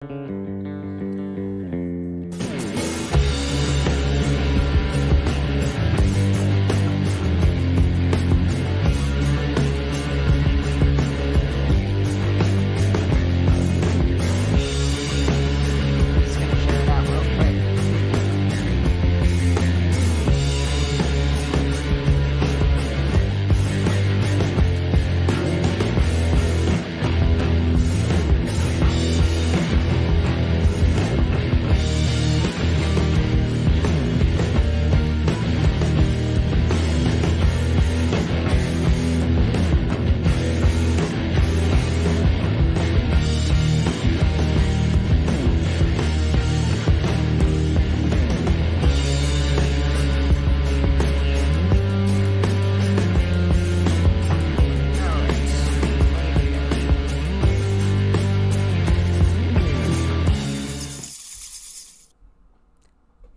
Just gonna share it out real quick. All right.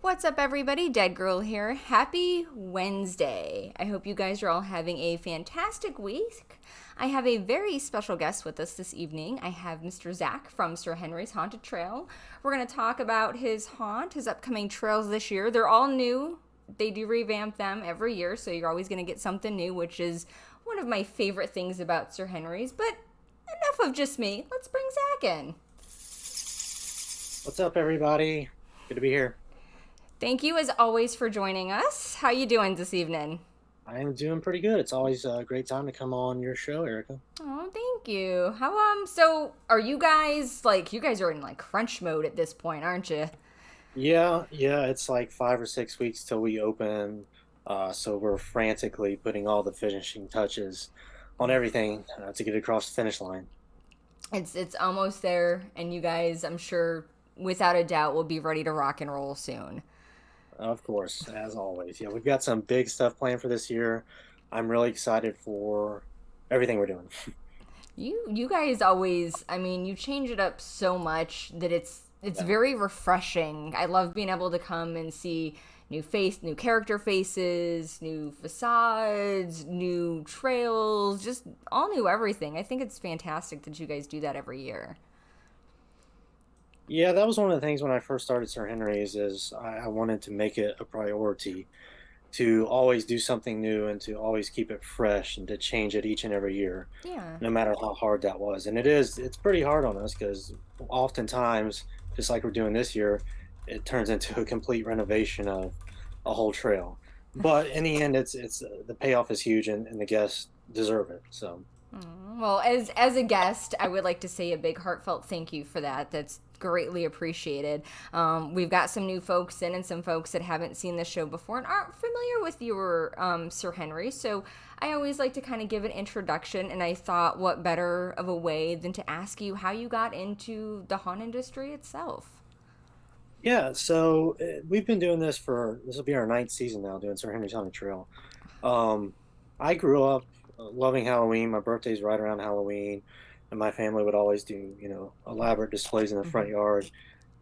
What's up, everybody? Dead Girl here. Happy Wednesday. I hope you guys are all having a fantastic week. I have a very special guest with us this evening. I have Mr. Zach from Sir Henry's Haunted Trail. We're going to talk about his upcoming trails this year. They're all new. They do revamp them every year, so you're always going to get something new, which is one of my favorite things about Sir Henry's. But enough of just me. Let's bring Zach in. What's up, everybody? Good to be here. Thank you, as always, for joining us. How you doing this evening? I am doing pretty good. It's always a great time to come on your show, Erica. Oh, thank you. So are you guys, you guys are in, crunch mode at this point, aren't you? Yeah, it's like 5 or 6 weeks till we open. So we're frantically putting all the finishing touches on everything to get across the finish line. It's almost there, and you guys, I'm sure, without a doubt, will be ready to rock and roll soon. Of course, as always. Yeah, we've got some big stuff planned for this year. I'm really excited for everything we're doing. You guys always, I mean, you change it up so much that it's Yeah. very refreshing. I love being able to come and see new character faces, new facades, new trails, just all new everything. I think it's fantastic that you guys do that every year. Yeah, that was one of the things when I first started Sir Henry's is I wanted to make it a priority to always do something new and to always keep it fresh and to change it each and every year, Yeah. no matter how hard that was. And it's pretty hard on us because oftentimes, just like we're doing this year, it turns into a complete renovation of a whole trail. But in the end, it's the payoff is huge and the guests deserve it. So Well, as a guest, I would like to say a big heartfelt thank you for that. That's greatly appreciated. We've got some new folks in and some folks that haven't seen the show before and aren't familiar with your Sir Henry. So I always like to kind of give an introduction, and I thought, what better of a way than to ask you how you got into the haunt industry itself? yeah, so we've been doing this will be our ninth season now doing Sir Henry's Haunted Trail. Um, I grew up loving Halloween. My birthday's right around Halloween, and my family would always do, elaborate displays in the front Mhm. yard.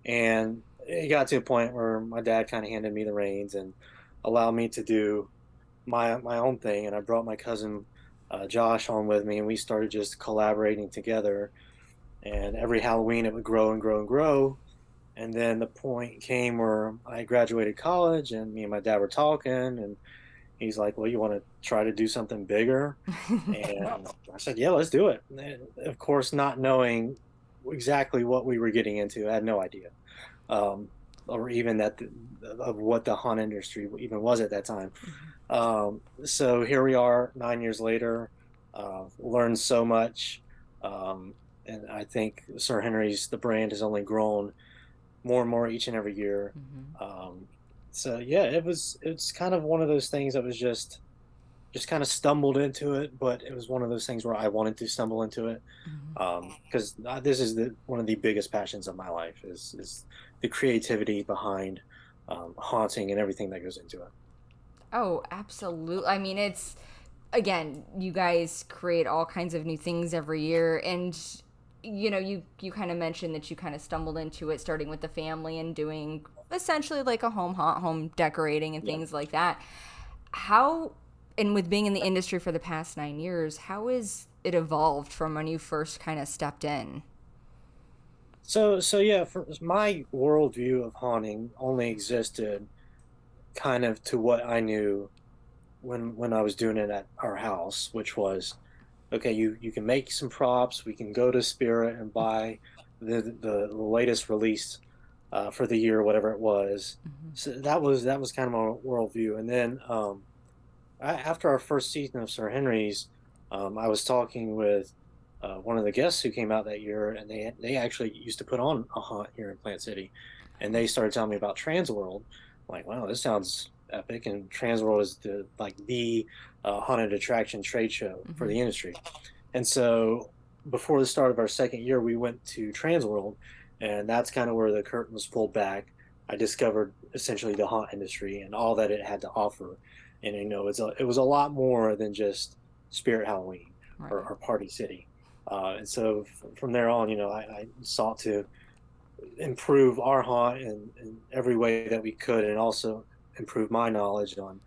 And it got to a point where my dad kind of handed me the reins and allowed me to do my own thing. And I brought my cousin Josh on with me, and we started just collaborating together. And every Halloween, it would grow and grow and grow. And then the point came where I graduated college, and me and my dad were talking, and he's like, "Well, you want to try to do something bigger?" And I said, "Yeah, let's do it." And of course, not knowing exactly what we were getting into, I had no idea, um, or even of what the haunt industry even was at that time. So here we are, 9 years later, learned so much, and I think Sir Henry's the brand has only grown more and more each and every year. Mhm. Um, so yeah, it's kind of one of those things that was just kind of stumbled into it, but it was one of those things where I wanted to stumble into it Mhm. because this is one of the biggest passions of my life is the creativity behind haunting and everything that goes into it. Oh, absolutely. I mean, it's again, you guys create all kinds of new things every year, and you kind of mentioned that you kind of stumbled into it starting with the family and doing essentially like a home decorating and Yeah. things like that. How, and with being in the industry for the past 9 years, how has it evolved from when you first kind of stepped in? So yeah, for my worldview of haunting only existed kind of to what I knew when I was doing it at our house, which was okay. You can make some props. We can go to Spirit and buy the latest release for the year, whatever it was. Mhm. So that was kind of my worldview. And then after our first season of Sir Henry's, I was talking with one of the guests who came out that year, and they actually used to put on a haunt here in Plant City, and they started telling me about Transworld. I'm like, wow, this sounds epic! And Transworld is the haunted attraction trade show for Mhm. the industry. And so before the start of our second year, we went to Transworld, and that's kind of where the curtain was pulled back. I discovered essentially the haunt industry and all that it had to offer. And it was a lot more than just Spirit Halloween Right. or Party City. And so from there on, I sought to improve our haunt in every way that we could, and also improve my knowledge on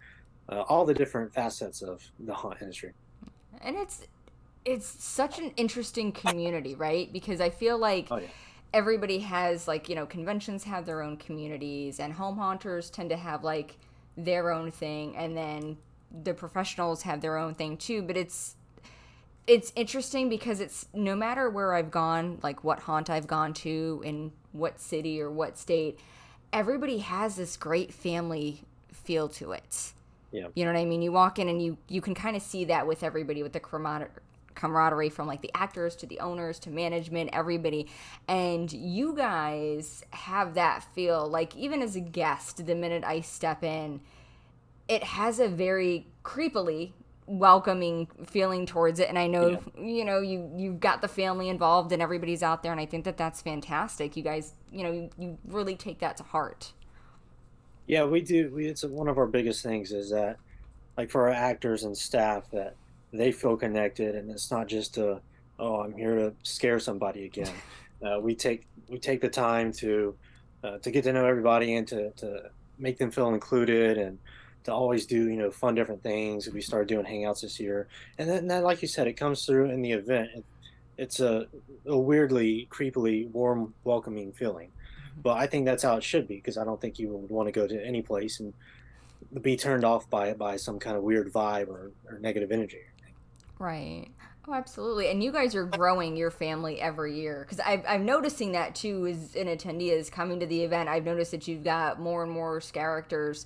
all the different facets of the haunt industry. And it's such an interesting community, right? Because I feel like Oh yeah, everybody has like, conventions have their own communities and home haunters tend to have like their own thing, and then the professionals have their own thing too, but it's interesting because it's no matter where I've gone, like what haunt I've gone to in what city or what state, everybody has this great family feel to it. yeah. You know what I mean? You walk in and you can kind of see that with everybody, with the camaraderie from like the actors to the owners to management, everybody. And you guys have that feel. Like even as a guest, the minute I step in, it has a very creepily welcoming feeling towards it. And I know, Yeah. you've got the family involved and everybody's out there, and I think that that's fantastic. You guys, you really take that to heart. Yeah, we do. It's one of our biggest things is that, like for our actors and staff, that they feel connected, and it's not just oh, I'm here to scare somebody again. We take the time to get to know everybody and to make them feel included, and to always do fun different things. We started doing hangouts this year, and then like you said, it comes through in the event. It's a weirdly, creepily warm, welcoming feeling. But I think that's how it should be, because I don't think you would want to go to any place and be turned off by some kind of weird vibe or negative energy. Right. Oh, absolutely. And you guys are growing your family every year, because I'm noticing that too as an attendee is coming to the event. I've noticed that you've got more and more characters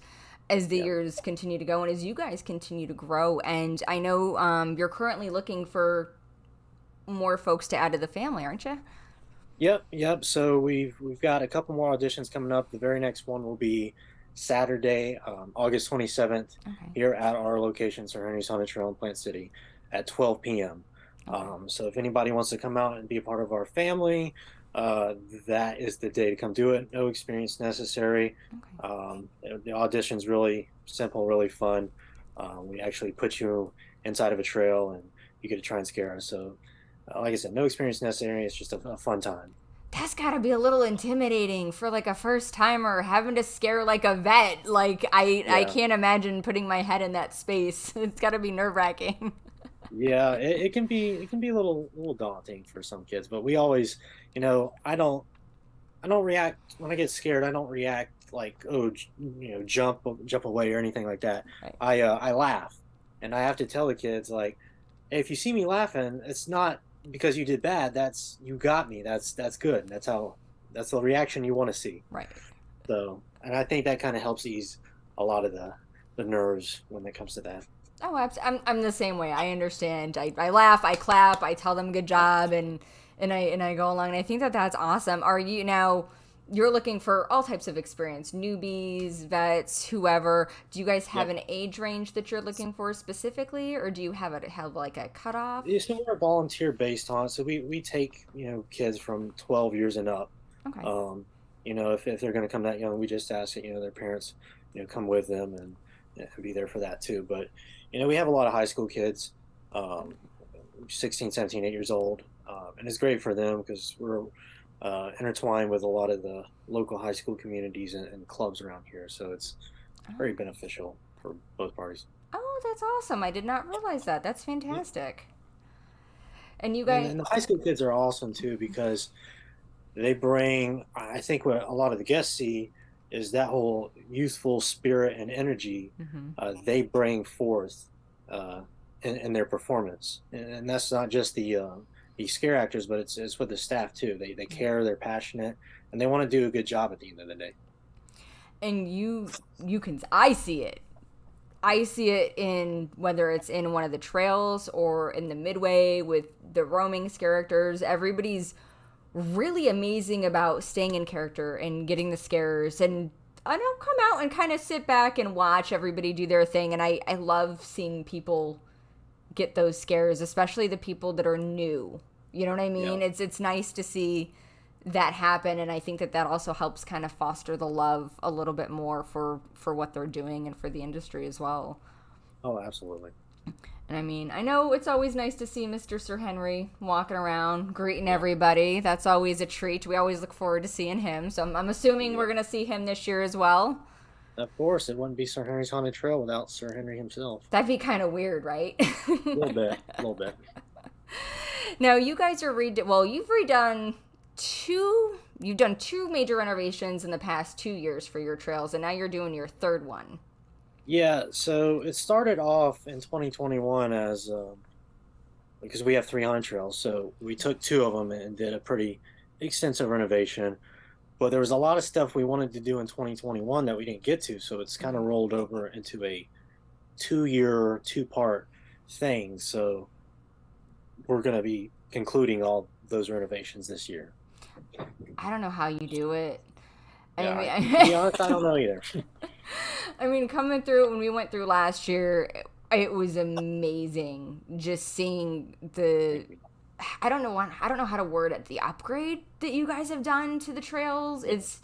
as the Yeah. years continue to go and as you guys continue to grow. And I know you're currently looking for more folks to add to the family, aren't you? Yep, yep. So we've got a couple more auditions coming up. The very next one will be Saturday, August 27th, Okay. here at our location, Sir Henry's Haunted Trail in Plant City, at 12 p.m. Okay. So if anybody wants to come out and be a part of our family, uh, that is the day to come do it. No experience necessary. Okay. The audition's really simple, really fun. We actually put you inside of a trail, and you get to try and scare us. So like I said, no experience necessary. It's just a fun time. That's gotta be a little intimidating for like a first timer having to scare like a vet. Like I Yeah. can't imagine putting my head in that space. It's gotta be nerve wracking. Yeah, it can be a little daunting for some kids, but we always, I don't react when I get scared. I don't react like, oh, jump away or anything like that. Right. I laugh, and I have to tell the kids like, hey, if you see me laughing, it's not because you did bad. That's you got me. That's good. That's the reaction you want to see. Right. So, and I think that kind of helps ease a lot of the nerves when it comes to that. Oh, I'm the same way. I understand. I laugh, I clap, I tell them good job, and I go along. And I think that that's awesome. Are you now? You're looking for all types of experience, newbies, vets, whoever. Do you guys have Yep. an age range that you're looking for specifically, or do you have like a cutoff? So we're volunteer based on, so we take kids from 12 years and up. Okay. Um, if they're going to come that young, we just ask that their parents come with them, and be there for that too. But we have a lot of high school kids, um, 16, 17, 8 years old, and it's great for them because we're intertwined with a lot of the local high school communities and clubs around here. So it's very Oh. beneficial for both parties. Oh, that's awesome. I did not realize that. That's Yeah. fantastic. And you And guys, then the high school kids are awesome too because they bring, I think what a lot of the guests see is that whole youthful spirit and energy Hmm. they bring forth uh, in their performance. And that's not just the scare actors, but it's with the staff too. They care, they're passionate, and they want to do a good job at the end of the day. And you can, I see it. I see it in whether it's in one of the trails or in the midway with the roaming characters. Everybody's really amazing about staying in character and getting the scares. And I don't come out and kind of sit back and watch everybody do their thing. And I love seeing people get those scares, especially the people that are new. You know what I Yeah. mean? It's nice to see that happen, and I think that that also helps kind of foster the love a little bit more for what they're doing and for the industry as well. Oh, absolutely. And I mean, I know it's always nice to see Mr. Sir Henry walking around, greeting Yeah. everybody. That's always a treat. We always look forward to seeing him. So I'm assuming Yeah. we're going to see him this year as well. Of course, it wouldn't be Sir Henry's Haunted Trail without Sir Henry himself. That'd be kind of weird, right? A little bit, a little bit. Now, you guys are well, you've done two major renovations in the past 2 years for your trails, and now you're doing your third one. Yeah, so it started off in 2021 as because we have three haunted trails, so we took two of them and did a pretty extensive renovation. But there was a lot of stuff we wanted to do in 2021 that we didn't get to, so it's kind of rolled over into a 2-year, two-part thing. So we're going to be concluding all those renovations this year. I don't know how you do it. I Yeah, to mean, be honest, I don't know either. I mean, coming through when we went through last year, it was amazing just seeing the. I don't know how to word it. The upgrade that you guys have done to the trails. It's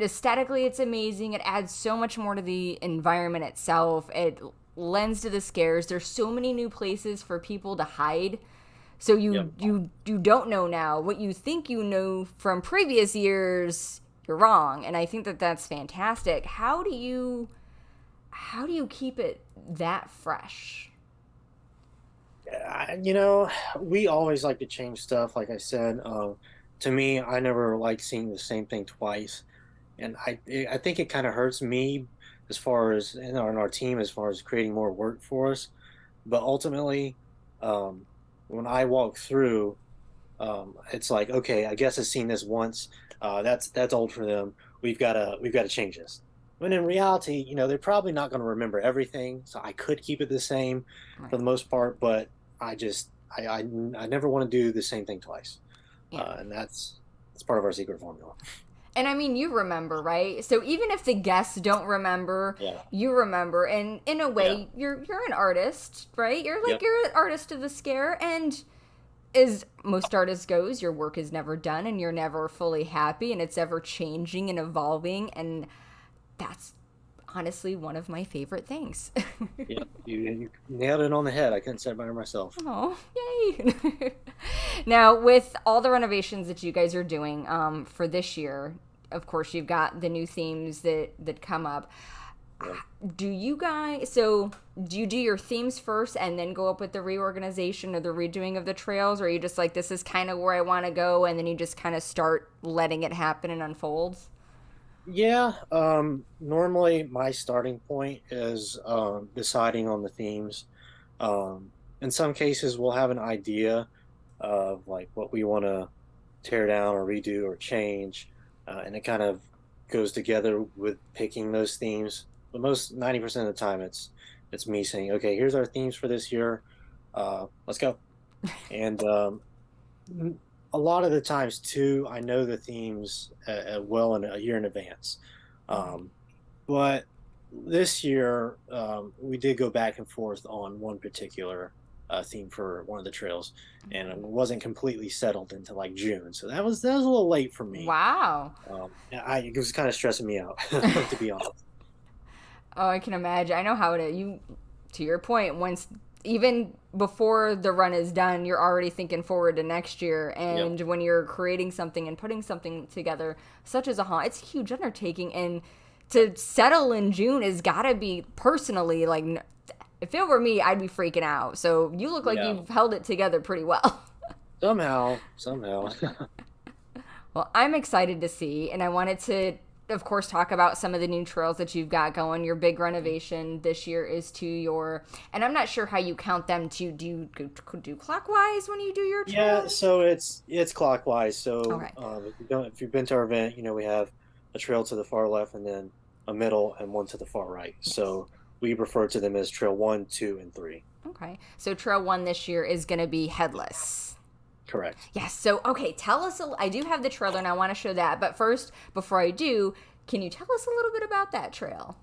aesthetically, it's amazing. It adds so much more to the environment itself. It lends to the scares. There's so many new places for people to hide. So Yep. you don't know now what you think you know from previous years. You're wrong, and I think that that's fantastic. How do you keep it that fresh? We always like to change stuff. Like I said, to me, I never like seeing the same thing twice, and I think it kind of hurts me as far as in our team as far as creating more work for us. But ultimately, um, when I walk through, it's like, okay, I guess I've seen this once. That's old for them. We've got to change this. When in reality, they're probably not going to remember everything, so I could keep it the same for Right. the most part. But I just I never want to do the same thing twice, Yeah. and that's part of our secret formula. And I mean, you remember, right? So even if the guests don't remember, Yeah, you remember, and in a yeah, way, you're an artist, right? You're like yep, you're an artist of the scare, and as most artists goes, your work is never done, and you're never fully happy, and it's ever changing and evolving, and that's honestly one of my favorite things. yep. You nailed it on the head. I couldn't say it better myself. Oh, yay! Now, with all the renovations that you guys are doing for this year, of course, you've got the new themes that come up. Yep. Do you do your themes first and then go up with the reorganization or the redoing of the trails, or are you just like, this is kind of where I want to go, and then you just kind of start letting it happen and unfold? Yeah, normally my starting point is deciding on the themes. In some cases, we'll have an idea of like what we want to tear down or redo or change, and it kind of goes together with picking those themes. But most 90% of the time, it's me saying, okay, here's our themes for this year. Let's go. And a lot of the times too, I know the themes well in a year in advance. Um, but this year, we did go back and forth on one particular theme for one of the trails, and it wasn't completely settled until like June. So that was a little late for me. Wow. It was kind of stressing me out, to be honest. Oh, I can imagine. I know how it is. To your point, once even before the run is done, you're already thinking forward to next year. Yep. And when you're creating something and putting something together, such as a haunt, it's a huge undertaking. And to settle in June has got to be personally like, if it were me, I'd be freaking out. So you look like Yeah. you've held it together pretty well. Somehow. Well, Well, I'm excited to see, and I wanted to, of course, talk about some of the new trails that you've got going. Your big renovation this year is to your, and I'm not sure how you count them. Do you do clockwise when you do your Yeah, trails? so it's clockwise. So Okay. if you've been to our event, we have a trail to the far left and then a middle and one to the far right. Yes. So we refer to them as trail one, two, and three. Okay. So trail one this year is going to be headless. Correct. Yes. So, okay, tell us. I do have the trailer and I want to show that. But first, before I do, can you tell us a little bit about that trail?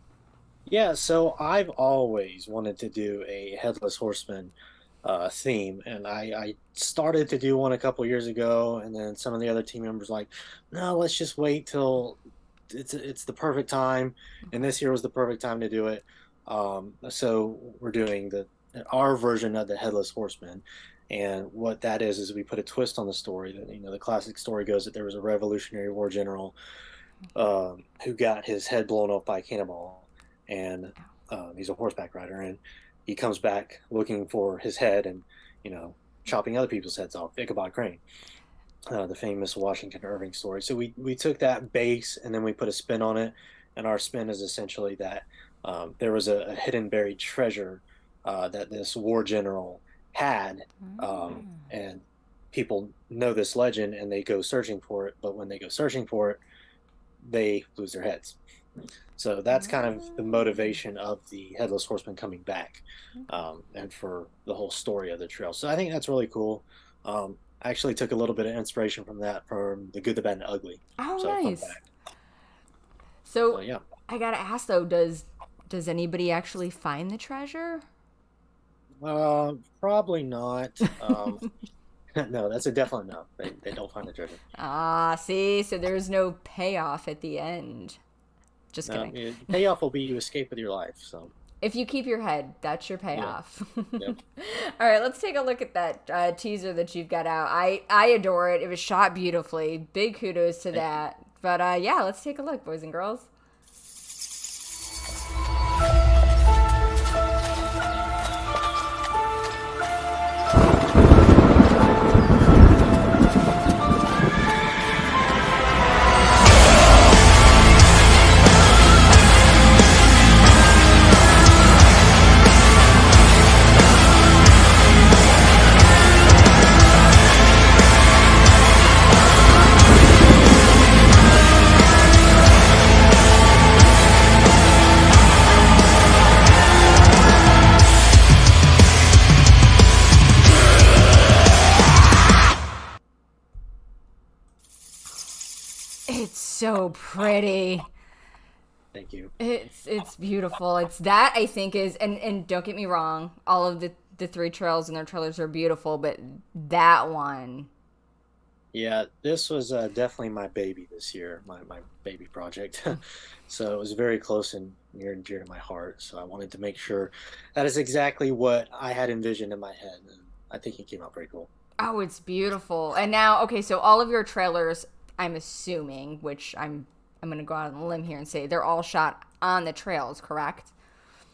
Yeah, so I've always wanted to do a headless horseman theme, and I started to do one a couple years ago, and then some of the other team members like, no, let's just wait till it's the perfect time, and Okay. this year was the perfect time to do it. So we're doing our version of the headless horseman, and what that is we put a twist on the story. That the classic story goes that there was a Revolutionary War general who got his head blown off by a cannonball, and he's a horseback rider, and he comes back looking for his head, and you know, chopping other people's heads off. Ichabod Crane, the famous Washington Irving story. So we took that base and then we put a spin on it, and our spin is essentially that there was a hidden buried treasure that this war general had, and people know this legend and they go searching for it. But when they go searching for it, they lose their heads. So that's kind of the motivation of the headless horseman coming back, and for the whole story of the trail. So I think that's really cool. I actually took a little bit of inspiration from that from The Good, the Bad, and the Ugly. Oh, So fun nice. fact. So So yeah, I gotta ask though, does anybody actually find the treasure? probably not. No, that's a definite no. They don't find the treasure. Ah, see, so there's no payoff at the end. Just No, kidding. payoff will be you escape with your life. So If you keep your head, that's your yeah, payoff. yep. All right, let's take a look at that teaser that you've got out. I adore it. It was shot beautifully. Big kudos to Thank you. that. But yeah, let's take a look, boys and girls. It's so pretty. Thank you. It's beautiful. It's that I think is, and don't get me wrong, all of the three trails and their trailers are beautiful, but that one, Yeah, this was definitely my baby this year, my baby project. So it was very close and near and dear to my heart. So I wanted to make sure that is exactly what I had envisioned in my head. And I think it came out pretty cool. oh, it's beautiful. And now, okay, so all of your trailers, I'm assuming, which I'm gonna go out on a limb here and say they're all shot on the trails, correct?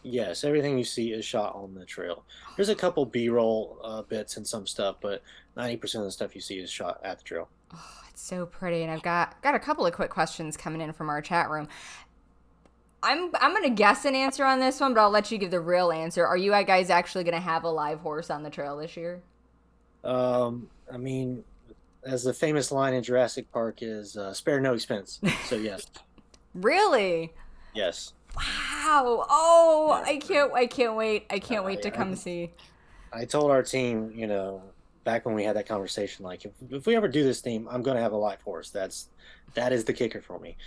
Yes, everything you see is shot on the trail. There's a couple B-roll bits and some stuff, but 90% of the stuff you see is shot at the trail. It's so pretty, and I've got a couple of quick questions coming in from our chat room. I'm gonna guess an answer on this one, but I'll let you give the real answer. Are you guys actually gonna have a live horse on the trail this year? I mean, as the famous line in Jurassic Park is, "Spare no expense." So yes, Really? yes. Wow! Oh, Yeah. I can't wait! I can't wait I, to I come see. I told our team, back when we had that conversation, like if we ever do this theme, I'm gonna have a live horse. That is the kicker for me,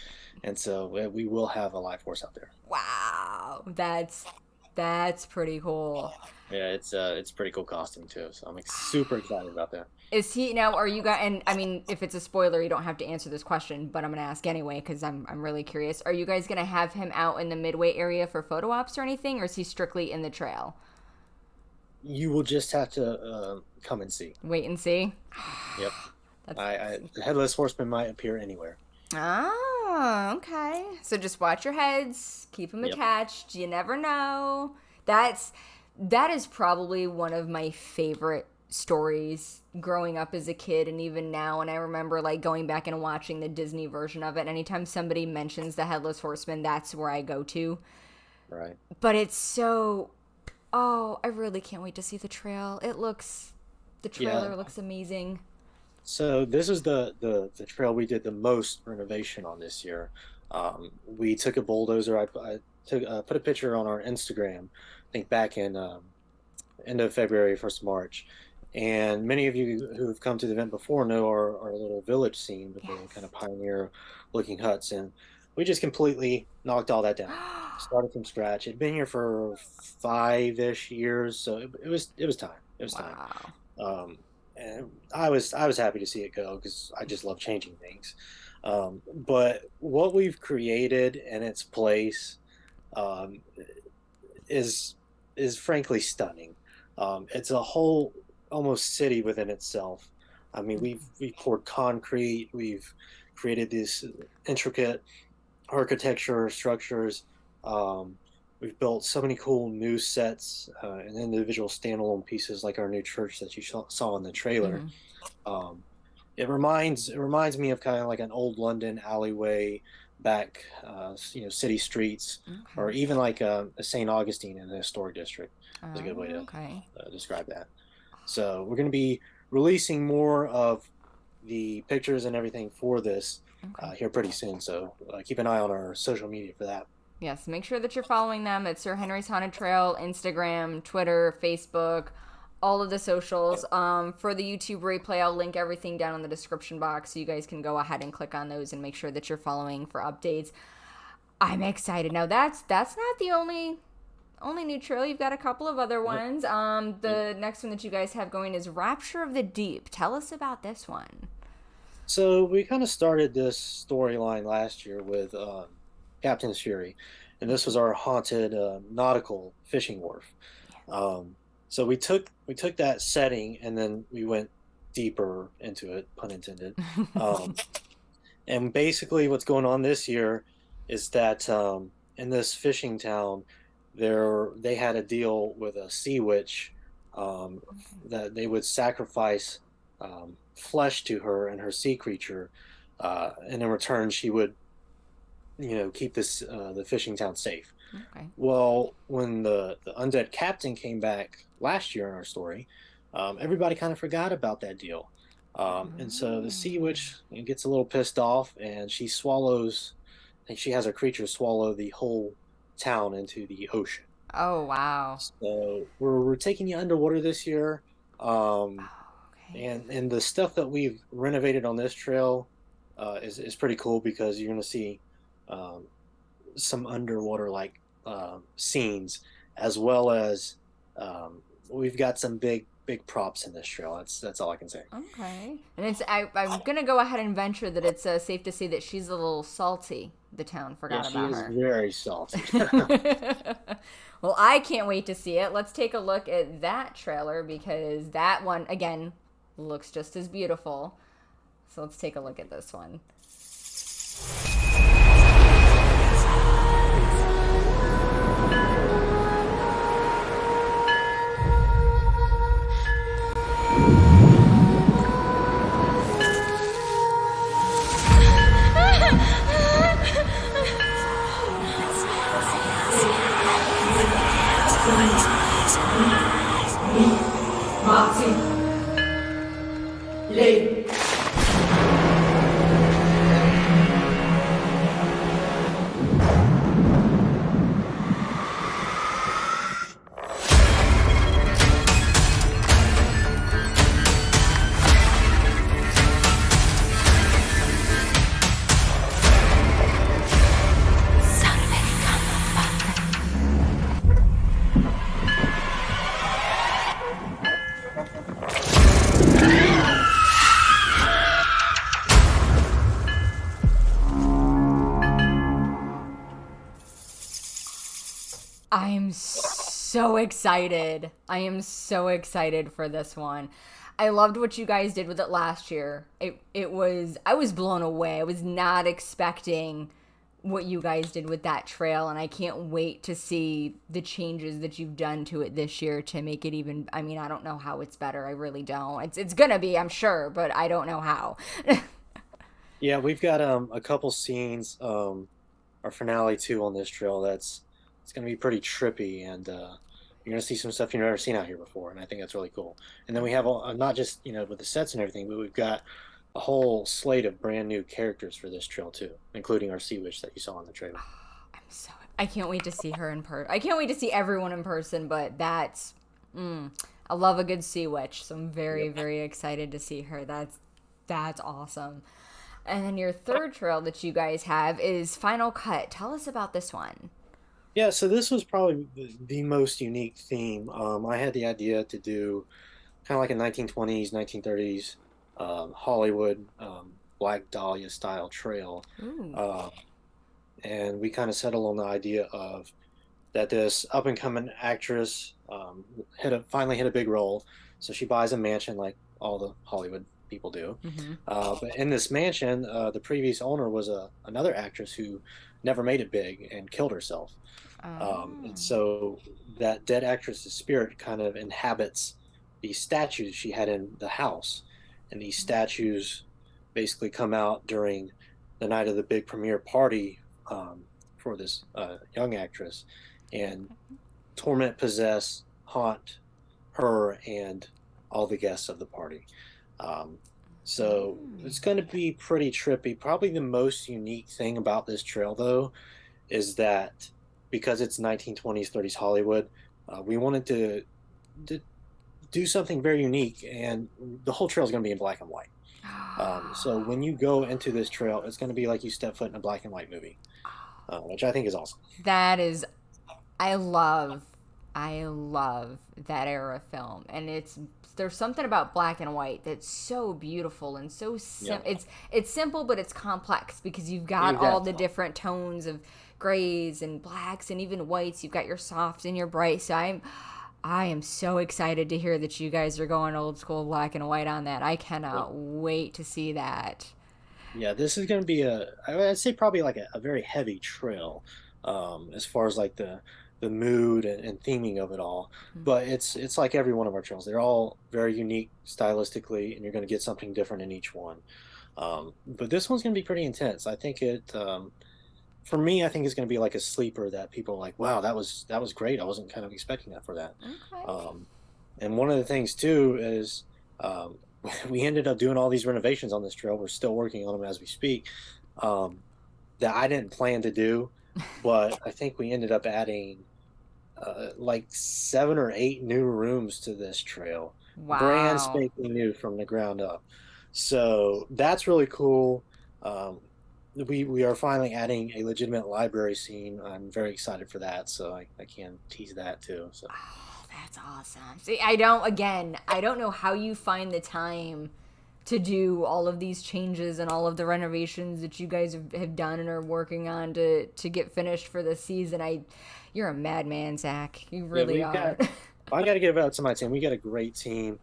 and so we will have a live horse out there. Wow, that's pretty cool. Yeah, it's pretty cool costume too. So I'm super excited about that. Is he now? Are you guys? And I mean, if it's a spoiler, you don't have to answer this question, but I'm gonna ask anyway because I'm really curious. Are you guys gonna have him out in the Midway area for photo ops or anything, or is he strictly in the trail? You will just have to come and see. Wait and see. Yep. That's The headless horseman might appear anywhere. oh, okay. So just watch your heads, keep them Yep. attached. You never know. That is probably one of my favorite stories growing up as a kid and even now, and I remember like going back and watching the Disney version of it, and anytime somebody mentions the Headless Horseman, that's where I go to. Right. But it's so, oh, I really can't wait to see the trail. The Yeah. trailer looks amazing. So this is the trail we did the most renovation on this year. We took a bulldozer. I took put a picture on our Instagram, I think back in end of February, 1st of March. And many of you who have come to the event before know our little village scene with the kind Yes. of pioneer looking huts. And we just completely knocked all that down, started from scratch. It'd been here for 5-ish years, so it was time. It was time. Wow. Um, and I was happy to see it go because I just love changing things. But what we've created in its place um, is is frankly stunning. It's a whole almost city within itself. I mean, we've poured concrete, we've created these intricate architecture structures. Um, we've built so many cool new sets and individual standalone pieces, like our new church that you saw in the trailer. Mm-hmm. Um, it reminds me of kind of like an old London alleyway back, city streets, or Okay. even like a St. Augustine in the historic district is a good way Oh, to okay. describe that. So we're going to be releasing more of the pictures and everything for this Okay. here pretty soon. So keep an eye on our social media for that. Yes, make sure that you're following them at Sir Henry's Haunted Trail, Instagram, Twitter, Facebook, all of the socials. For the YouTube replay, I'll link everything down in the description box so you guys can go ahead and click on those and make sure that you're following for updates. I'm excited. Now that's not the only new trail. You've got a couple of other Yep. ones. Yep. The next one that you guys have going is Rapture of the Deep. Tell us about this one. So we kind of started this storyline last year with Captain's Fury, and this was our haunted nautical fishing wharf. Um, so we took that setting and then we went deeper into it, pun intended. Um, and basically, what's going on this year is that in this fishing town, they had a deal with a sea witch um, that they would sacrifice flesh to her and her sea creature, and in return, she would, keep the fishing town safe. Okay. Well, when the undead captain came back last year in our story, everybody kind of forgot about that deal. And so the sea witch gets a little pissed off and she swallows, I think she has her creature swallow the whole town into the ocean. Oh wow. So we're taking you underwater this year. Um, Okay. and the stuff that we've renovated on this trail is pretty cool because you're going to see um, some underwater like scenes, as well as we've got some big props in this trail. That's all I can say. Okay. And I'm gonna go ahead and venture that it's safe to say that she's a little salty. The town Yeah, forgot she about is her. very salty. Well, I can't wait to see it. Let's take a look at that trailer because that one again looks just as beautiful. So let's take a look at this one. I am so excited. I am so excited for this one. I loved what you guys did with it last year. It was I was blown away. I was not expecting what you guys did with that trail, and I can't wait to see the changes that you've done to it this year to make it even. I mean, I don't know how it's better. I really don't. It's gonna be, I'm sure, but I don't know how. Yeah, we've got a couple scenes, our finale too on this trail. It's gonna be pretty trippy, and you're gonna see some stuff you've never seen out here before, and I think that's really cool. And then we have not just with the sets and everything, but we've got a whole slate of brand new characters for this trail too, including our Sea Witch that you saw in the trailer. I'm so I can't wait to see her in person. I can't wait to see everyone in person, but I love a good sea witch, so I'm very Yep. very excited to see her. That's awesome. And then your third trail that you guys have is Final Cut. Tell us about this one. Yeah, so this was probably the most unique theme. I had the idea to do kind of like a 1920s, 1930s Hollywood Black Dahlia style trail. Ooh. Uh, and we kind of settled on the idea of that this up and coming actress finally hit a big role. So she buys a mansion like all the Hollywood people do. Mm-hmm. But in this mansion, the previous owner was another actress who never made it big and killed herself. And Oh. so that dead actress's spirit kind of inhabits these statues she had in the house. And these statues basically come out during the night of the big premiere party for this young actress and torment, possess, haunt her and all the guests of the party. Um, so it's going to be pretty trippy. Probably the most unique thing about this trail, though, is that because it's 1920s, 30s Hollywood, we wanted to do something very unique, and the whole trail is going to be in black and white. So when you go into this trail, it's going to be like you step foot in a black and white movie, which I think is awesome. That is, I love, I love that era film, and there's something about black and white that's so beautiful and so Yeah, it's simple, but it's complex because you've got all the exactly. different tones of grays and blacks and even whites. You've got your soft and your bright. So I am so excited to hear that you guys are going old school black and white on that. I Yeah. cannot wait to see that. Yeah, this is going to be I'd say probably like a very heavy trail, as far as like the mood and theming of it all. But it's like every one of our trails. They're all very unique stylistically, and you're going to get something different in each one. But this one's going to be pretty intense. I think for me, I think it's going to be like a sleeper that people are like, wow, that was great. I wasn't kind of expecting that for that. Okay. Um, and one of the things too is um, we ended up doing all these renovations on this trail. We're still working on them as we speak. Um, that I didn't plan to do, but I think we ended up adding like 7 or 8 new rooms to this trail, brand Wow. spanking new from the ground up. So that's really cool. Um, we are finally adding a legitimate library scene. I'm very excited for that, so I can tease that too. So Oh, that's awesome. See, I don't know how you find the time to do all of these changes and all of the renovations that you guys have done and are working on to get finished for this season. You're a madman, Zach. You yeah, really are. I got to give it out to my team. We got a great team.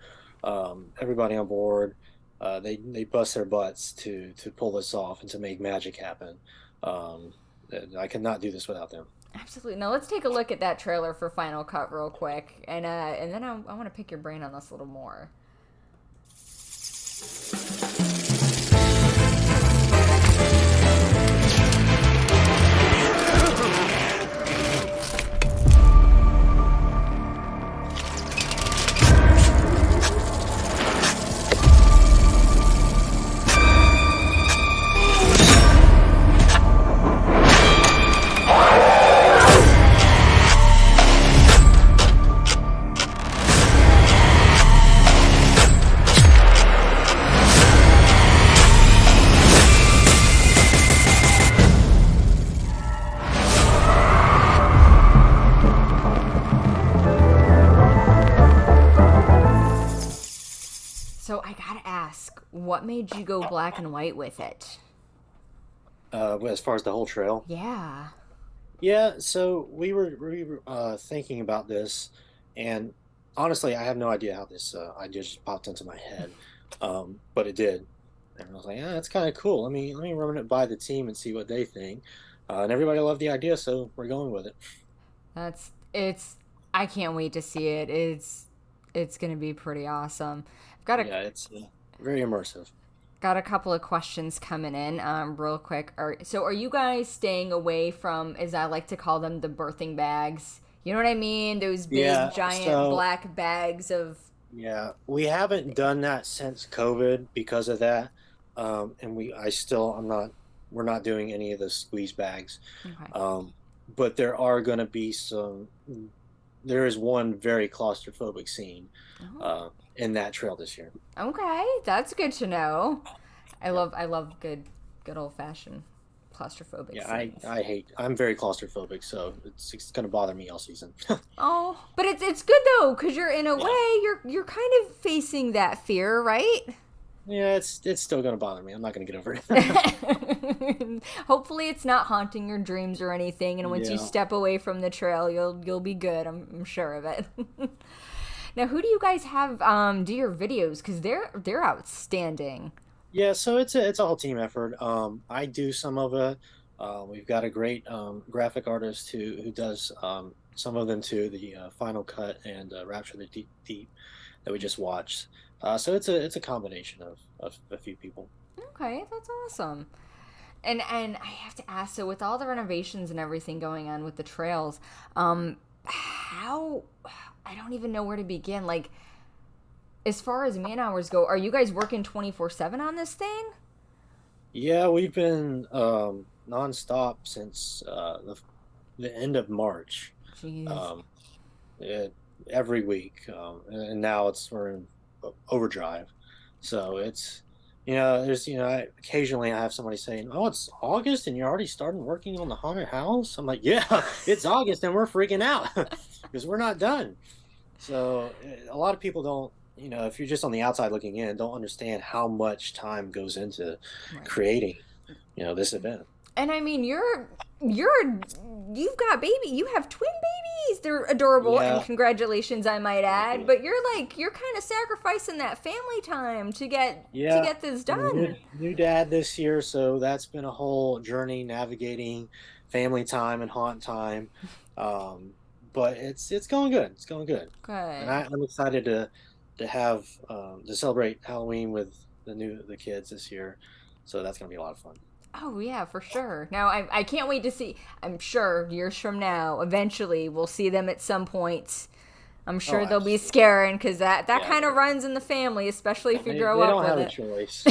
Everybody on board. They bust their butts to pull this off and to make magic happen. Um, I could not do this without them. Absolutely. Now let's take a look at that trailer for Final Cut real quick, and then I want to pick your brain on this a little more. So I gotta ask, what made you go black and white with it? As far as the whole trail, Yeah. yeah. So we were thinking about this, and honestly, I have no idea how this idea just popped into my head, but it did, and I was like, yeah, that's kind of cool. Let me run it by the team and see what they think. and everybody loved the idea, so we're going with it. That's it's. I can't wait to see it. It's gonna be pretty awesome. I've Yeah, it's very immersive. got a couple of questions coming in, real quick. Are you guys staying away from, as I like to call them, the birthing bags? You know what I mean? Those big, Yeah, giant so black bags of. yeah, we haven't done that since COVID because of that. And I'm not, we're not doing any of the squeeze bags. Okay. Um, but there is one very claustrophobic scene, Oh, in that trail this year. okay, that's good to know. Yep. I love good old fashioned claustrophobic Yeah, scenes. I'm very claustrophobic, so it's gonna bother me all season. Oh, but it's good though, cause you're in a Yeah. way you're kind of facing that fear, right? Yeah, it's still gonna bother me. I'm not gonna get over it. Hopefully, it's not haunting your dreams or anything. And once you Yeah. step away from the trail, you'll be good. I'm sure of it. Now, who do you guys have do your videos? Because they're outstanding. Yeah, so it's a whole team effort. I do some of it. We've got a great graphic artist who does some of them too, the Final Cut and Rapture the Deep that we just watched. So it's a combination of a few people. Okay, that's awesome. And I have to ask, so with all the renovations and everything going on with the trails, how I don't even know where to begin. Like, as far as man hours go, are you guys working 24/7 on this thing? Yeah, we've been nonstop since the end of March. Jeez. Um, it, every week, and now we're in overdrive. So there's occasionally I have somebody saying, "Oh, it's August and you're already starting working on the haunted house." I'm like, "Yeah, it's August and we're freaking out because we're not done." So a lot of people don't. If you're just on the outside looking in, don't understand how much time goes into Right. creating, this event. And I mean, you've got you have twin babies. They're adorable, and Yeah, congratulations, I might thank add. you. But you're kind of sacrificing that family time to Yeah, get this I'm a new done. new dad this year, so that's been a whole journey navigating family time and haunt time. Um, but it's going good. It's going good, and Good. I'm excited to celebrate Halloween with the kids this year. So that's gonna be a lot of fun. Oh yeah, for sure. Now I can't wait to see. I'm sure years from now, eventually we'll see them at some point. I'm Oh, sure they'll be absolutely. scaring because that Yeah, kind of runs in the family, especially if you grow they up don't with have a it. choice.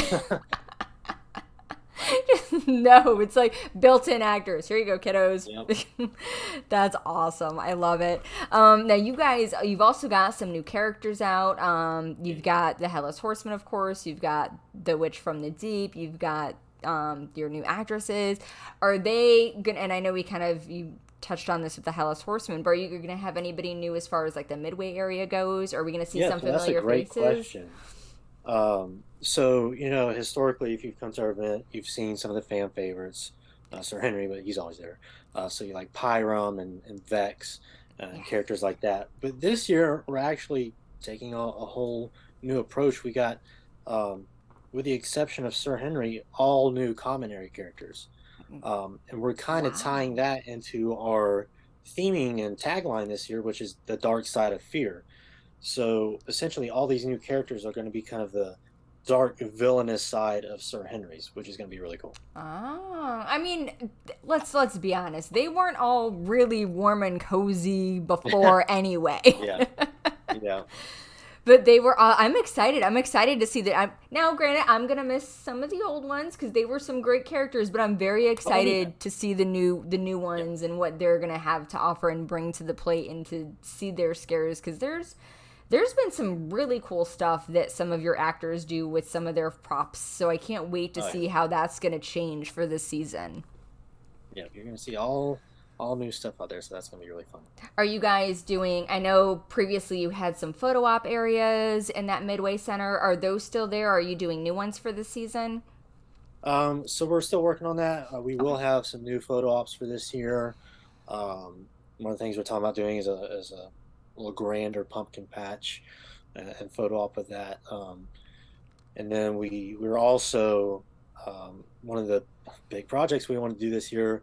No, it's like built-in actors. Here you go, kiddos. Yep. That's awesome. I love it. Now you guys, you've also got some new characters out. You've got the Headless Horseman, of course. You've got the Witch from the Deep. You've got your new actresses. Are they gonna? And I know you touched on this with the Headless Horseman, but are you gonna have anybody new as far as like the Midway area goes? Are we gonna see Yeah, some so that's a familiar great faces? question. So historically, if you've come to our event, you've seen some of the fan favorites, Sir Henry, but he's always there. So you like Pyrum and Vex, and Yeah. characters like that. But this year, we're actually taking a whole new approach. We got, um, with the exception of Sir Henry, all new commentary characters, and we're kind of tying Wow. that into our theming and tagline this year, which is the dark side of fear. So essentially, all these new characters are going to be kind of the dark villainous side of Sir Henry's, which is going to be really cool. Ah, I mean, let's be honest. They weren't all really warm and cozy before anyway. Yeah, yeah. But they were. I'm excited. I'm excited to see that. Now, granted, I'm gonna miss some of the old ones because they were some great characters. But I'm very Oh yeah, excited to see the new yeah, ones and what they're gonna have to offer and bring to the plate and to see their scares because there's been some really cool stuff that some of your actors do with some of their props. So I can't wait to oh yeah, see how that's gonna change for this season. yeah. You're going to see all new stuff out there, so that's going to be really fun. Are you guys doing? I know previously you had some photo op areas in that Midway Center. Are those still there? Are you doing new ones for this season? So we're still working on that. We will Okay. have some new photo ops for this year. One of the things we're talking about doing is a little grander pumpkin patch, and photo op with that. And then we're also, one of the big projects we want to do this year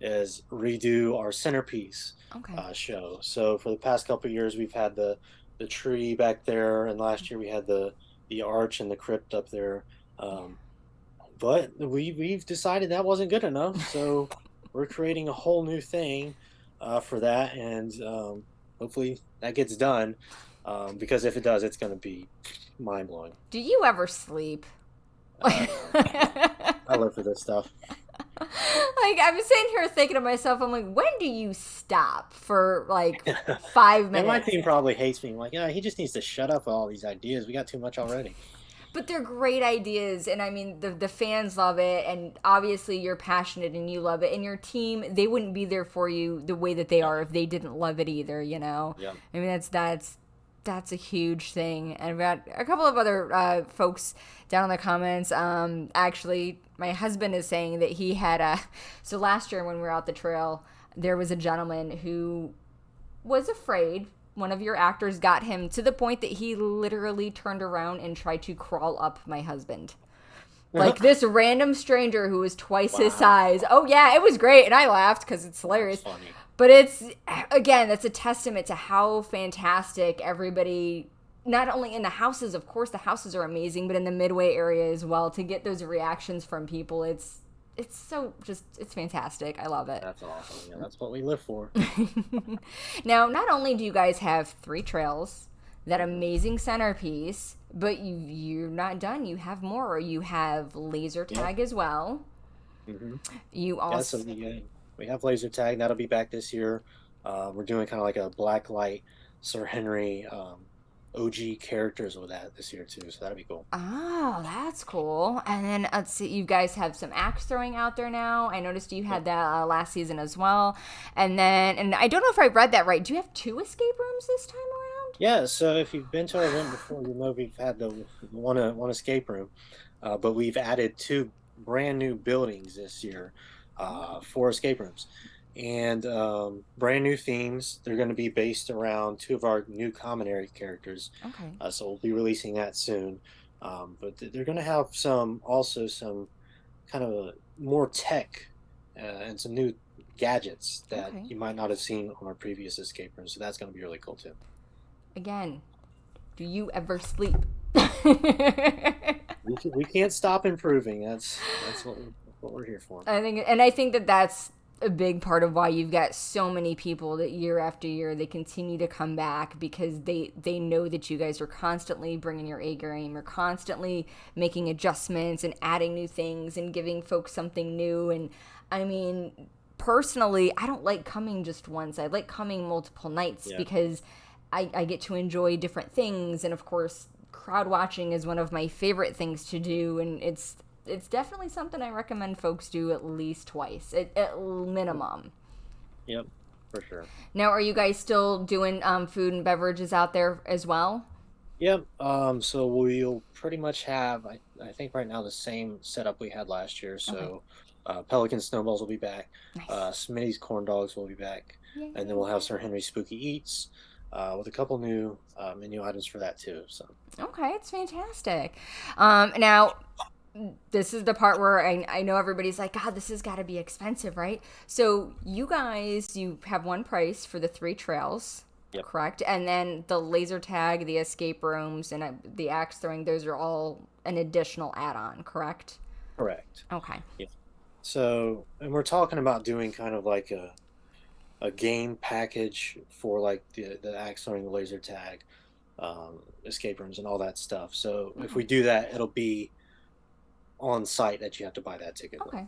is redo our centerpiece Okay. show. So for the past couple of years, we've had the tree back there, and last year we had the arch and the crypt up there. Um, but we've decided that wasn't good enough, so we're creating a whole new thing for that, and hopefully that gets done. Because if it does, it's going to be mind blowing. Do you ever sleep? Like, No, I live for this stuff. I'm sitting here thinking to myself, I'm like, when do you stop for like 5 And my minutes? team probably hates me. Like, yeah, he just needs to shut up with all these ideas. We got too much already. But they're great ideas, and I mean the fans love it, and obviously you're passionate and you love it, and your team, they wouldn't be there for you the way that they Yeah, are if they didn't love it either, you know. yeah. I mean that's a huge thing. And I've got a couple of other folks down in the comments. Actually, my husband is saying that he had a so last year when we were out the trail, there was a gentleman who was afraid. One of your actors got him to the point that he literally turned around and tried to crawl up my husband. Like this random stranger who was twice his Wow, size. Oh, yeah, it was great. And I laughed because it's that's hilarious. funny. But it's, again, that's a testament to how fantastic everybody, not only in the houses, of course, the houses are amazing, but in the Midway area as well, to get those reactions from people. It's so just, it's fantastic. I love it. That's awesome. Yeah, that's what we live for. Now, not only do you guys have three trails, that Hmm. amazing centerpiece, but you're not done. You have more. You have laser Yep. tag as well. Hmm. You Yeah, so also we have laser tag. That'll be back this year. We're doing kind of like a black light Sir Henry OG characters with that this year too. So that'll be cool. oh, that's cool. And then let's see, you guys have some axe throwing out there now. I noticed you Yep. had that last season as well. And then, and I don't know if I read that right. Do you have two escape rooms this time around? Yeah, so if you've been to our event before, you know we've had the one escape room, but we've added two brand new buildings this year, for escape rooms, and brand new themes. They're going to be based around two of our new common area characters, Okay. so we'll be releasing that soon. But they're going to have some kind of more tech and some new gadgets that Okay. you might not have seen on our previous escape rooms. So that's going to be really cool too. Again, do you ever sleep? We can't stop improving. That's what we're here for. I think that that's a big part of why you've got so many people that year after year they continue to come back because they know that you guys are constantly bringing your A game, you're constantly making adjustments and adding new things and giving folks something new. And I mean, personally, I don't like coming just once. I like coming multiple nights Yeah. because I get to enjoy different things. And of course, crowd watching is one of my favorite things to do, and it's definitely something I recommend folks do at least twice, at minimum. Yep, for sure. Now, are you guys still doing food and beverages out there as well? Yep. So we'll pretty much have, I think right now the same setup we had last year. Okay, So Pelican Snowballs will be back. nice. Smitty's Corn Dogs will be back, and then Yay. we'll have Sir Henry Spooky Eats, with a couple new menu items for that too. So Okay, it's fantastic. Now, this is the part where I know everybody's like, God, this has got to be expensive, right? So you guys, you have one price for the three trails, yep, correct? And then the laser tag, the escape rooms, and the axe throwing, those are all an additional add-on, correct? correct. Okay. Yeah. So, and we're talking about doing kind of like a game package for like the axe throwing, the laser tag, escape rooms, and all that stuff. So if Okay. we do that, it'll be on site that you have to buy that ticket with. Okay.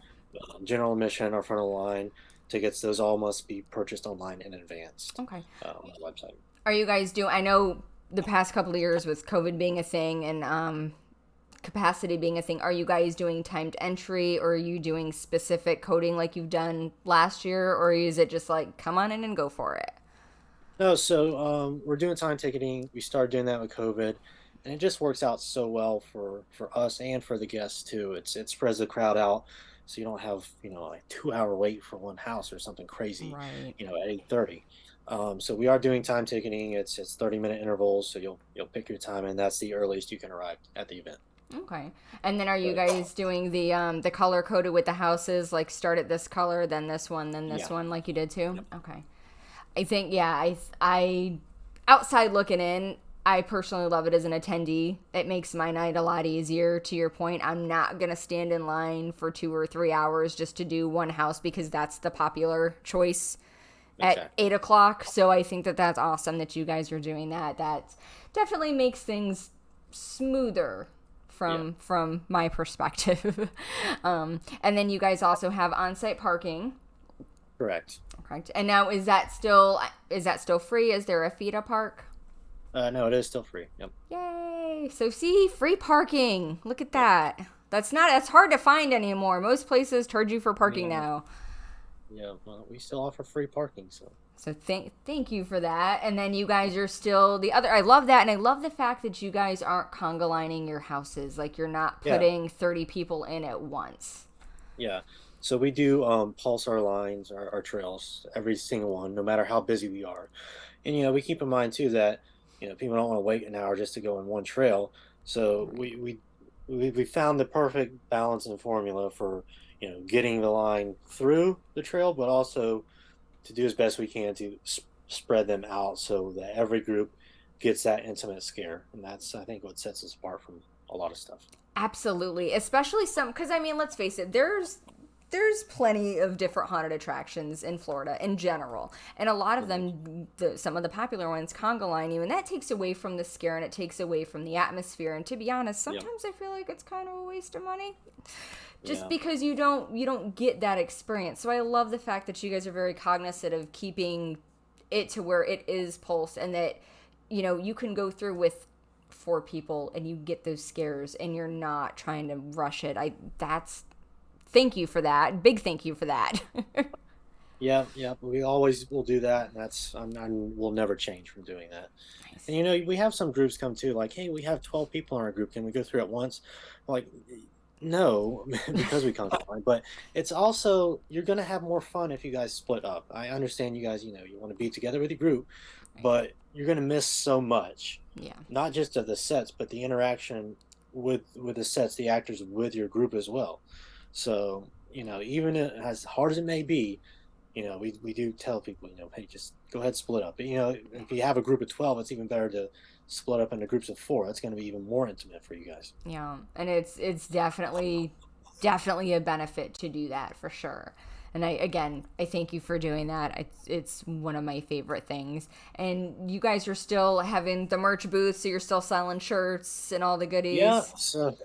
General admission or front of the line tickets, those all must be purchased online in advance Okay. on the website. Are you guys doing? I know the past couple of years with COVID being a thing and capacity being a thing. Are you guys doing timed entry, or are you doing specific coding like you've done last year, or is it just like come on in and go for it? No, so we're doing time ticketing. We started doing that with COVID, and it just works out so well for us and for the guests too. It spreads the crowd out, so you don't have like 2 hour wait for one house or something crazy, Right. at 8:30. So we are doing time ticketing. It's 30-minute intervals, so you'll pick your time, and that's the earliest you can arrive at the event. Okay. And then are you But guys doing the color coded with the houses, like start at this color, then this yeah, one, like you did too? yep, Okay. I think yeah, I outside looking in, I personally love it as an attendee. It makes my night a lot easier. To your point, I'm not gonna stand in line for 2 or 3 hours just to do one house because that's the popular choice at exactly. 8 o'clock. So I think that that's awesome that you guys are doing that. That definitely makes things smoother Yeah, from my perspective. And then you guys also have on-site parking. correct. Correct. And now is that still free? Is there a FIDA park? No, it is still free. Yep, Yay! So see, free parking. Look at yep. that. That's hard to find anymore. Most places charge you for parking Yeah, now. yeah. Well, we still offer free parking, so So thank you for that. And then you guys are still the other. I love that, and I love the fact that you guys aren't conga lining your houses. Like you're not yeah, putting 30 people in at once. yeah. So we do pulse our lines, our trails, every single one, no matter how busy we are. And we keep in mind too that people don't want to wait an hour just to go on one trail. So Right. we found the perfect balance and formula for getting the line through the trail, but also to do as best we can to spread them out so that every group gets that intimate scare, and that's I think what sets us apart from a lot of stuff. Absolutely, especially some because I mean, let's face it, there's plenty of different haunted attractions in Florida in general, and a lot of Mhm. them, some of the popular ones, conga line you, and that takes away from the scare and it takes away from the atmosphere. And to be honest, Yeah, sometimes I feel like it's kind of a waste of money, just yeah, because you don't get that experience. So I love the fact that you guys are very cognizant of keeping it to where it is pulse and that you can go through with four people and you get those scares and you're not trying to rush it. I that's Thank you for that. Big thank you for that. yeah, yeah. We always will do that, and we'll never change from doing that. And Nice. we have some groups come too, like, hey, we have 12 people in our group. Can we go through at once? Like, no, because we can't combine. But it's also you're gonna have more fun if you guys split up. I understand you guys, you want to be together with your group, Right. but you're gonna miss so much, Yeah. not just of the sets, but the interaction with the sets, the actors with your group as well. So, even as hard as it may be, we do tell people, hey, just go ahead, split up. But, if you have a group of 12, it's even better to split up into groups of four. That's going to be even more intimate for you guys. Yeah. And it's definitely a benefit to do that for sure. And I thank you for doing that. It's one of my favorite things. And you guys are still having the merch booth, so you're still selling shirts and all the Yeah. goodies. So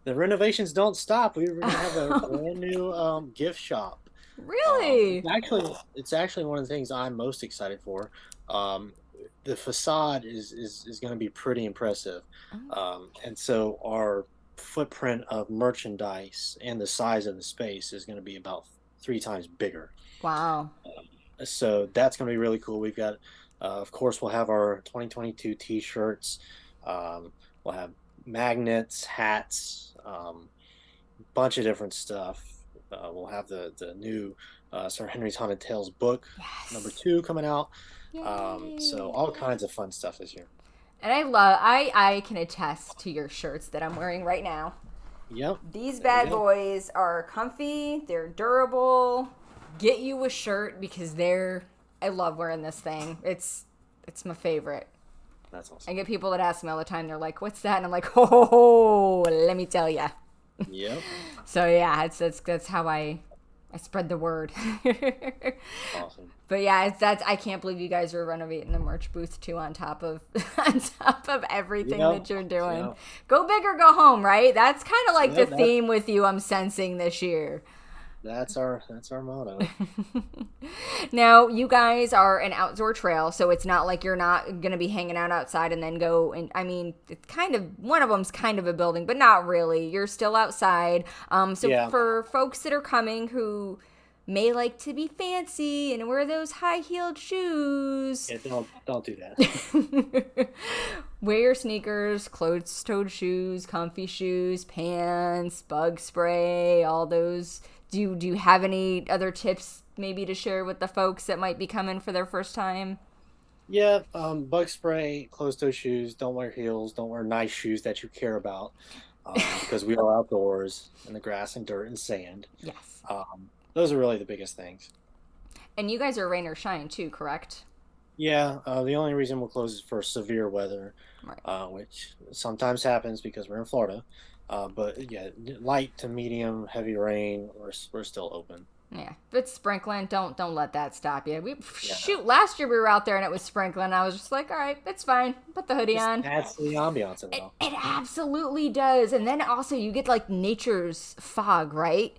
the renovations don't stop. We're going to have a brand new gift shop. Really? It's actually one of the things I'm most excited for. Um, the facade is going to be pretty impressive, Oh, and so our footprint of merchandise and the size of the space is going to be about 3 times bigger. wow. So that's going to be really cool. We've got, of course, we'll have our 2022 T-shirts. We'll have magnets, hats, bunch of different stuff. We'll have the new Sir Henry's Haunted Tales book, number Yes. 2, coming out. So Yay. all kinds of fun stuff this year. And I can attest to your shirts that I'm wearing right now. Yep, These there you bad go. boys are comfy, they're durable. Get you a shirt because I love wearing this thing. It's my favorite. That's I awesome. get people that ask me all the time. They're like, "What's that?" And I'm like, "Ho ho ho! Let me tell you." Yep, So yeah, that's how I spread the word. awesome. But yeah, that's I can't believe you guys are renovating the merch booth too on top of on top of everything Yep, that you're doing. yep, Go big or go home, right? That's kind of like the yep. theme with you I'm sensing this year. That's our motto. Now, you guys are an outdoor trail, so it's not like you're not going to be hanging out outside and then go and I mean, it's kind of one of them's kind of a building, but not really. You're still outside. So Yeah, for folks that are coming who may like to be fancy and wear those high-heeled shoes, yeah. Don't do that. wear your sneakers, closed-toed shoes, comfy shoes, pants, bug spray, all those. Do you have any other tips maybe to share with the folks that might be coming for their first time? Yeah, bug spray, closed-toe shoes. Don't wear heels. Don't wear nice shoes that you care about, because we are outdoors in the grass and dirt and sand. Yes. Those are really the biggest things. And you guys are rain or shine too, correct? Yeah, the only reason we'll close is for severe weather, Right. which sometimes happens because we're in Florida. But yeah, light to medium, heavy rain, we're still open. Yeah, if it's sprinkling, don't let that stop you. We Yeah, shoot. Last year we were out there and it was sprinkling. I was just like, all right, it's fine. Put the hoodie just on. adds to the ambiance of it It, all. it absolutely does. And then also you get like nature's fog, right?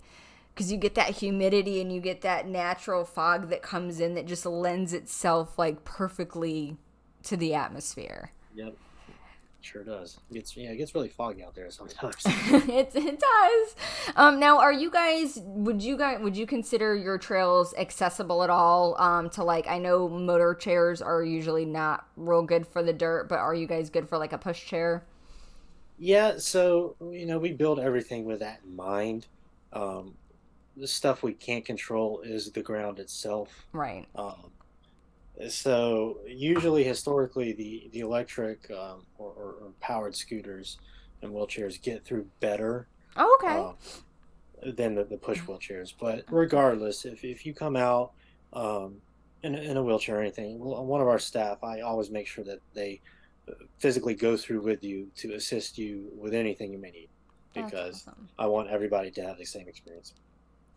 Because you get that humidity and you get that natural fog that comes in that just lends itself like perfectly to the atmosphere. Yep, sure does. It gets really foggy out there sometimes. It does. Now, are you guys? Would you consider your trails accessible at all? To like, I know motor chairs are usually not real good for the dirt, but are you guys good for like a push chair? Yeah, so we build everything with that in mind. The stuff we can't control is the ground itself. Right. Um, so usually, historically, the electric or powered scooters and wheelchairs get through better Oh, okay. um, than the push wheelchairs. But regardless, if you come out um, in a wheelchair or anything, one of our staff, I always make sure that they physically go through with you to assist you with anything you may need, That's because awesome. I want everybody to have the same experience.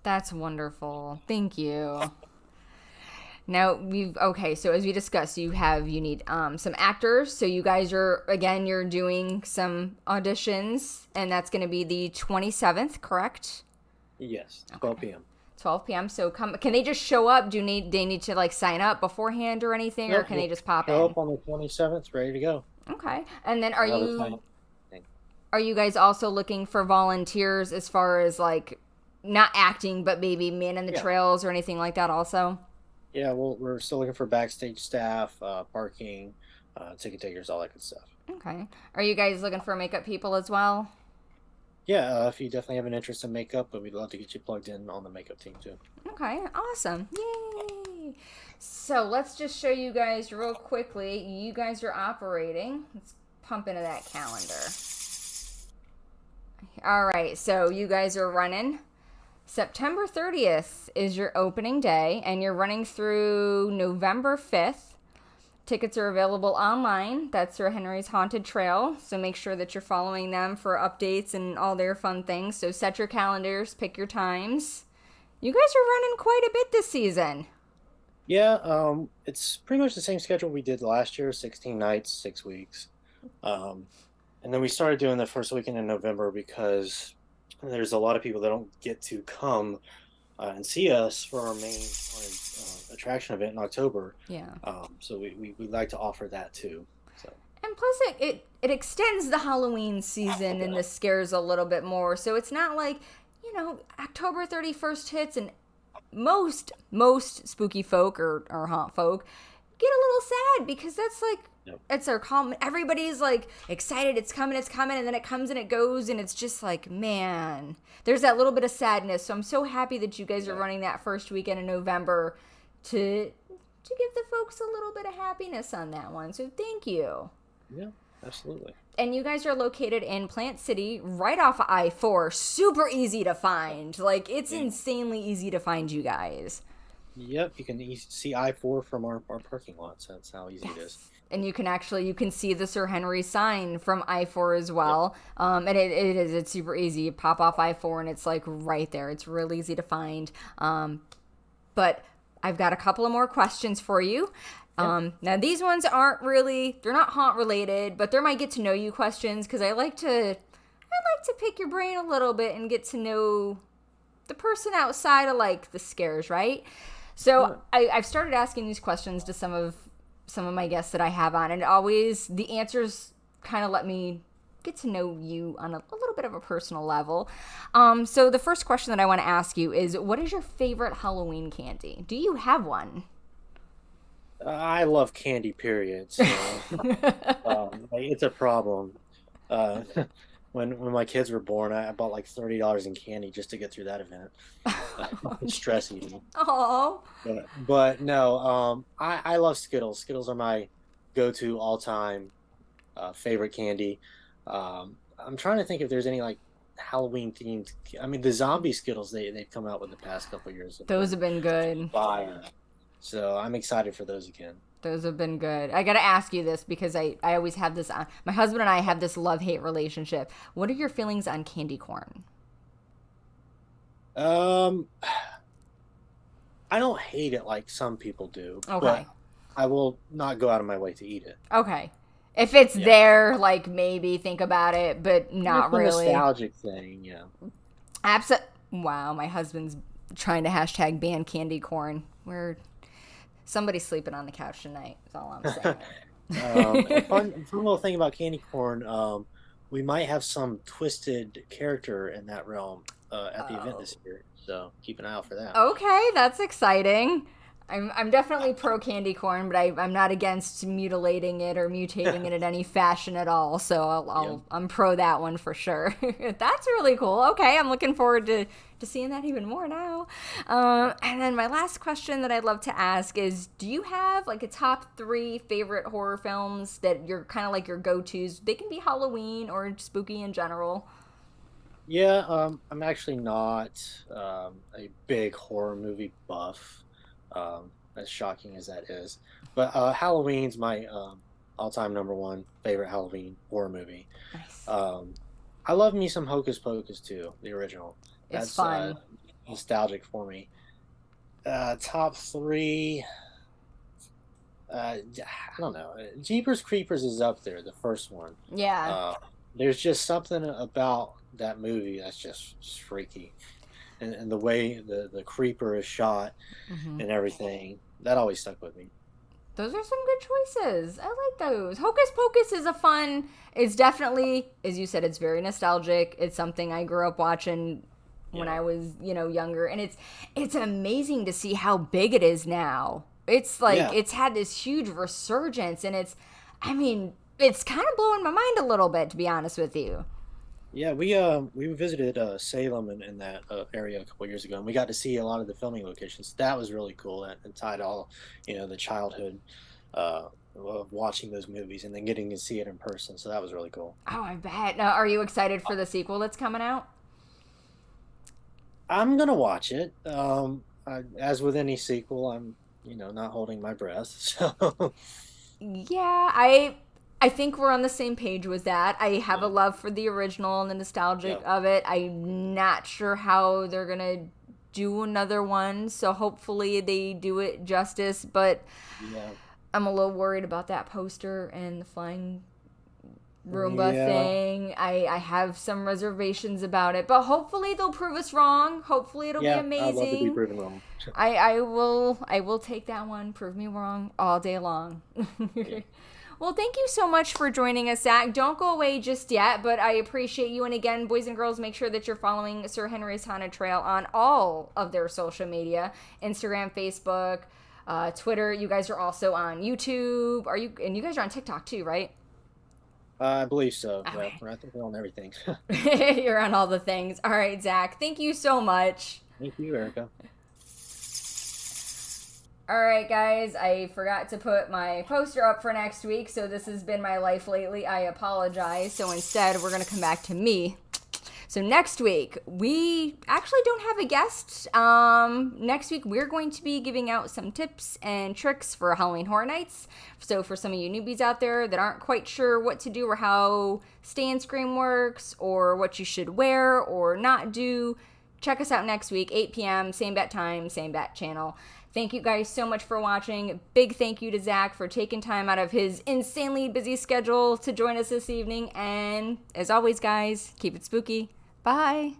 That's wonderful. Thank you. Now we've okay. So as we discussed, you need some actors. So you guys are again you're doing some auditions, and that's going to be the 27th, correct? Yes, Okay. 12 p.m. 12 p.m. So come can they just show up? Do they need to like sign up beforehand or anything, or Nope, can they we'll just pop show in? up on the 27th, ready to go. Okay. And then We'll have a time thing. are you guys also looking for volunteers as far as like not acting but maybe man in the Yeah, trails or anything like that also? yeah. We're still looking for backstage staff, parking, ticket takers, all that good stuff. Okay. Are you guys looking for makeup people as well? Yeah, if you definitely have an interest in makeup, but we'd love to get you plugged in on the makeup team too. Okay, awesome. Yay. So let's just show you guys real quickly. You guys are operating. Let's pump into that calendar. All right, so you guys are running. September 30th is your opening day, and you're running through November 5th. Tickets are available online. That's through Henry's Haunted Trail. So make sure that you're following them for updates and all their fun things. So set your calendars, pick your times. You guys are running quite a bit this season. Yeah, it's pretty much the same schedule we did last year, 16 nights, 6 weeks. Um, and then we started doing the first weekend in November because there's a lot of people that don't get to come and see us for our main attraction event in October. Yeah. So we like to offer that too. So And plus, it extends the Halloween season and the scares a little bit more. So it's not like, October 31st hits and most spooky folk or haunt folk get a little sad because that's like yep. it's our calm. Everybody's like excited, it's coming, and then it comes and it goes, and it's just like, man, there's that little bit of sadness. So I'm so happy that you guys are Yeah, running that first weekend in November to give the folks a little bit of happiness on that one. So thank you. yeah, absolutely. And you guys are located in Plant City, right off of I-4. Super easy to find. Like, it's Yeah. insanely easy to find you guys. Yep, you can see I-4 from our parking lot. So that's how easy it is. And you can see the Sir Henry sign from I-4 as Yep. well. And it's super easy. You pop off I-4 and it's like right there. It's real easy to find. But I've got a couple of more questions for you. Yeah. Now these ones they're not haunt related, but they're my get to know you questions because I like to pick your brain a little bit and get to know the person outside of like the scares, right? Yeah. So I've started asking these questions to some of my guests that I have on, and always the answers kind of let me get to know you on a little bit of a personal level. So the first question that I want to ask you is, what is your favorite Halloween candy? Do you have one? I love candy, period. So like, it's a problem. Uh, when my kids were born, I bought like $30 in candy just to get through that event. Stress eating. Oh, But no, I love Skittles. Skittles are my go-to all-time favorite candy. I'm trying to think if there's any like Halloween themed. I mean, the zombie Skittles they've come out with the past couple of years have those been have been good. fire. So I'm excited for those again. Those have been good. I gotta ask you this because I always have this. My husband and I have this love-hate relationship. What are your feelings on candy corn? Um, I don't hate it like some people do, Okay. but I will not go out of my way to eat it. Okay. If it's Yeah. there, like maybe think about it, but It's not a really. nostalgic thing, yeah. Wow, my husband's trying to hashtag ban candy corn. We're somebody's sleeping on the couch tonight. That's all I'm A saying. fun little thing about candy corn, we might have some twisted character in that realm at the event Oh. this year, so keep an eye out for that. Okay, that's exciting. I'm definitely pro candy corn, but I'm not against mutilating it or mutating it in any fashion at all. So Yeah. I'm pro that one for sure. That's really cool. Okay, I'm looking forward to seeing that even more now. And then my last question that I'd love to ask is, do you have like a top 3 favorite horror films that you're kind of like your go-tos? They can be Halloween or spooky in general. Yeah, I'm actually not a big horror movie buff, as shocking as that is. But Halloween's my all-time number one favorite Halloween horror movie. Nice. I love me some Hocus Pocus too, the original. It's That's fun. nostalgic for me. Top three, I don't know. Jeepers Creepers is up there, the first one. Yeah. Uh, there's just something about that movie that's just freaky, and the way the creeper is shot Hmm. and everything that always stuck with me. Those are some good choices. I like those. Hocus Pocus is a fun. It's definitely, as you said, it's very nostalgic. It's something I grew up watching when Yeah, I was, younger, and it's amazing to see how big it is now. It's like yeah, it's had this huge resurgence, and I mean, it's kind of blowing my mind a little bit, to be honest with you. yeah. We visited Salem in that area a couple years ago, and we got to see a lot of the filming locations. That was really cool, and tied all, the childhood of watching those movies and then getting to see it in person. So that was really cool. Oh, I bet. Now, are you excited for the sequel that's coming out? I'm gonna watch it. As with any sequel, I'm not holding my breath. So Yeah, I think we're on the same page with that. I have a yeah, love for the original and the nostalgic yeah, of it. I'm not sure how they're gonna do another one, so hopefully they do it justice. But yeah, I'm a little worried about that poster and the flying Roomba yeah, thing. I have some reservations about it, but hopefully they'll prove us wrong. Hopefully it'll be yeah. I'd love to be amazing. proven wrong. I will take that one. Prove me wrong all day long. Yeah, Well, thank you so much for joining us, Zach. Don't go away just yet, but I appreciate you. And again, boys and girls, make sure that you're following Sir Henry's Haunted Trail on all of their social media: Instagram, Facebook, Twitter. You guys are also on YouTube. Are you? And you guys are on TikTok too, right? I believe so. Yeah, Okay. I think we're on everything. You're on all the things. All right, Zach. Thank you so much. Thank you, Erica. All right, guys, I forgot to put my poster up for next week, so this has been my life lately. I apologize. So instead, we're going to come back to me. So next week, we actually don't have a guest. Next week, we're going to be giving out some tips and tricks for Halloween Horror Nights. So for some of you newbies out there that aren't quite sure what to do or how Stay and Scream works or what you should wear or not do, check us out next week, 8 p.m., same bat time, same bat channel. Thank you guys so much for watching. Big thank you to Zach for taking time out of his insanely busy schedule to join us this evening. And as always, guys, keep it spooky. Bye.